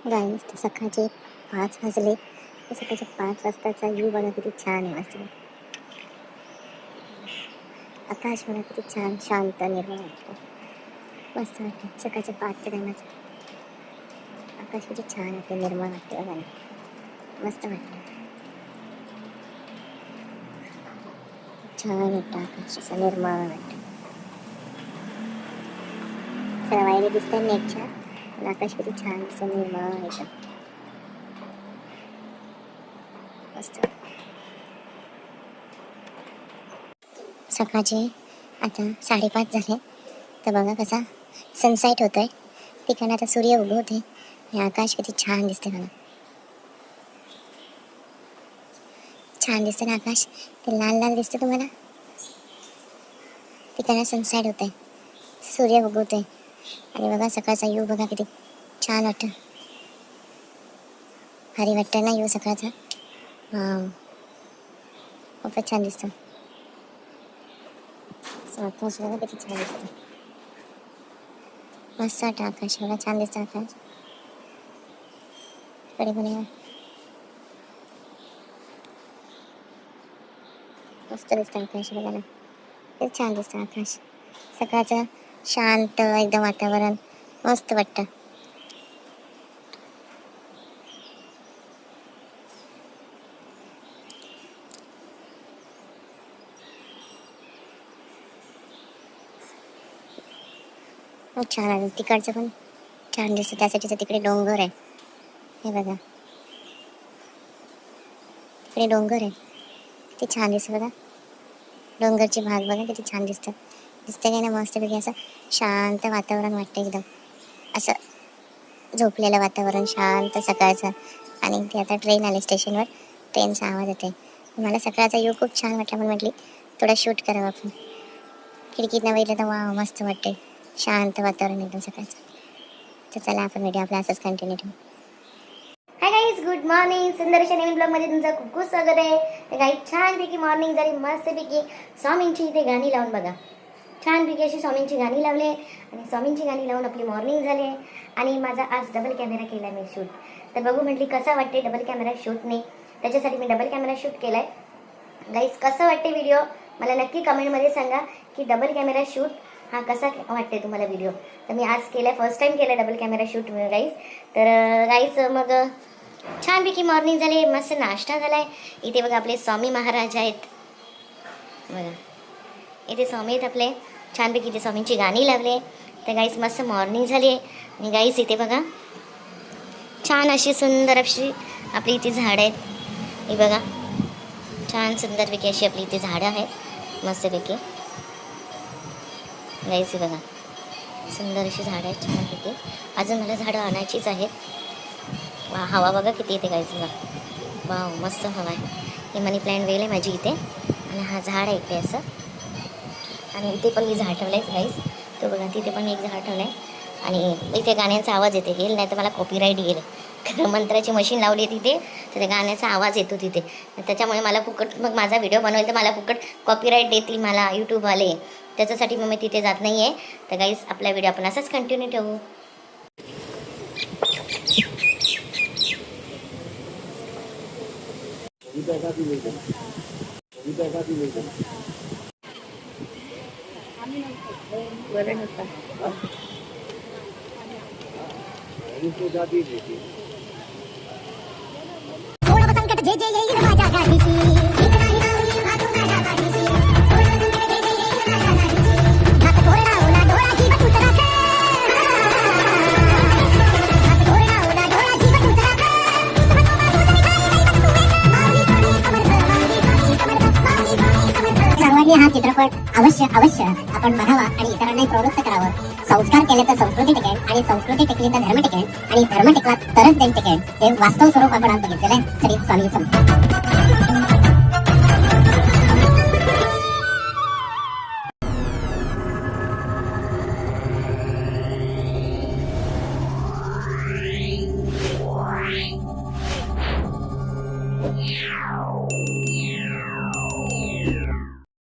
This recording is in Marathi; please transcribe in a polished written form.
गाईस सकाळचे 5 वाजले. सकाळचे 5 वाजताचा व्ह्यू बघा किती छान आहे. मस्त आकाश बघा किती छान शांत निर्मळ वाटतं. मस्त वाटतं सकाळच्या 5च्या टायमाचं आकाश किती छान वाटते, निर्मळ वाटते बघा, मस्त वाटतं, छान वाटतं आकाश असं निर्मळ वाटतं. सगळ्या वायरी दिसतात नेटच्या, पण आकाश किती छान असं निर्मळ येतं, मस्त. सकाळचे आता 5:30 झाले. तर बघा कसा सनसेट होतोय, तिकडनं आता सूर्य उगवते आणि आकाश किती छान दिसते बघा, छान दिसते ना आकाश. ते लाल लाल दिसते तुम्हाला, तिकडनं सनसेट होते, सूर्य उगवते आणि बघा सकाळचा यू बघा किती छान वाटतं, भारी वाटतं ना यू सकाळचा. वाव, खूपच छान दिसतं. आकाश बघा किती छान दिसतं, मस्त वाटतं आकाश बघा, छान दिसतं आकाश. कडे पण मस्त दिसतं आकाश बघा ना, किती छान दिसतं आकाश. सकाळचं शांत एकदम वातावरण मस्त वाटतं. छान आहे, तिकडचं पण छान दिसतं, त्यासाठीच तिकडे डोंगर आहे, हे बघा तिकडे डोंगर आहे, किती छान दिसतं बघा, डोंगरची भाग बघा किती छान दिसतं, दिसतं काय ना मस्तपैकी. असं शांत वातावरण वाटतं एकदम, असं झोपलेलं वातावरण शांत सकाळचं. आणि ते आता ट्रेन आली स्टेशनवर, ट्रेनचा आवाज येते. मला सकाळचा येऊ खूप छान वाटला, पण म्हटली थोडा शूट करावं आपण. खिडकीतनं बघितलं तर वा मस्त वाटते, शांत वातावरण एकदम सकाळचं. तर चला आपण व्हिडिओ आपला असंच कंटिन्यू ठेवू. Hi guys, good morning. सुंदरशा नवीन ब्लॉगमध्ये तुमचं खूप खूप स्वागत आहे. तर गाईज छानपैकी मॉर्निंग झाली, मस्तपैकी स्वामींची इथे गाणी लावून बघा, छानपैकी अशी स्वामींची गाणी लावले आणि स्वामींची गाणी लावून आपली मॉर्निंग झाली. आणि माझा आज डबल कॅमेरा केला मी शूट, तर बघू म्हटली कसं वाटते डबल कॅमेरा शूटने, त्याच्यासाठी मी डबल कॅमेरा शूट केलाय. गाईज कसं वाटते व्हिडिओ मला नक्की कमेंटमध्ये सांगा की डबल कॅमेरा शूट हा कसा वाटते तुम्हाला व्हिडिओ. तर मी आज केलाय, फर्स्ट टाइम केलाय डबल कॅमेरा शूट गाईज. तर गाईज मग छानपैकी मॉर्निंग झाली, मस्त नाश्ता झालाय. इथे बघा आपले स्वामी महाराज आहेत बघा, इथे स्वामी आहेत आपले, छानपैकी इथे स्वामींची गाणी लावले. तर गाईस मस्त मॉर्निंग झाली आहे. आणि गाईस इथे बघा छान अशी सुंदर अशी आपली इथे झाडं आहेत, हे बघा छान सुंदरपैकी अशी आपली इथे झाडं आहेत मस्तपैकी. गाईस बघा सुंदर अशी झाडं आहेत छानपैकी, अजून मला झाडं आणायचीच आहेत. वा हवा बघा किती येते गाईस बघा, वाव मस्त हवा आहे. हे मनी प्लॅन्ट वेल आहे माझी इथे, आणि हा झाड आहे इथे असं. आणि इथे पण मी झाड ठेवलं आहे गाईस, तो बघा तिथे पण मी एक झाड ठेवलं आहे. आणि इथे गाण्याचा आवाज येते, येईल नाही तर मला कॉपीराईट येईल. खरं मंत्राची मशीन लावली आहे तिथे, तर गाण्याचा आवाज येतो तिथे, त्याच्यामुळे मला फुकट, मग माझा व्हिडिओ बनवेल तर मला फुकट कॉपीराईट देतील मला यूट्यूबवाले, त्याच्यासाठी मग मी तिथे जात नाही आहे. तर गाईस आपला व्हिडिओ आपण असंच कंटिन्यू ठेवू. हा चित्रपट अवश्य आपण बघावा आणि इतरांनाही प्रवृत्त करावं. संस्कार केले तर संस्कृती टिकेल, आणि संस्कृती टिकली तर धर्म टिकेल, आणि धर्म टिकला तरच देश टिकेल. हे वास्तव स्वरूप आपण आज बघितलेलं आहे. श्री स्वामी समर्थ.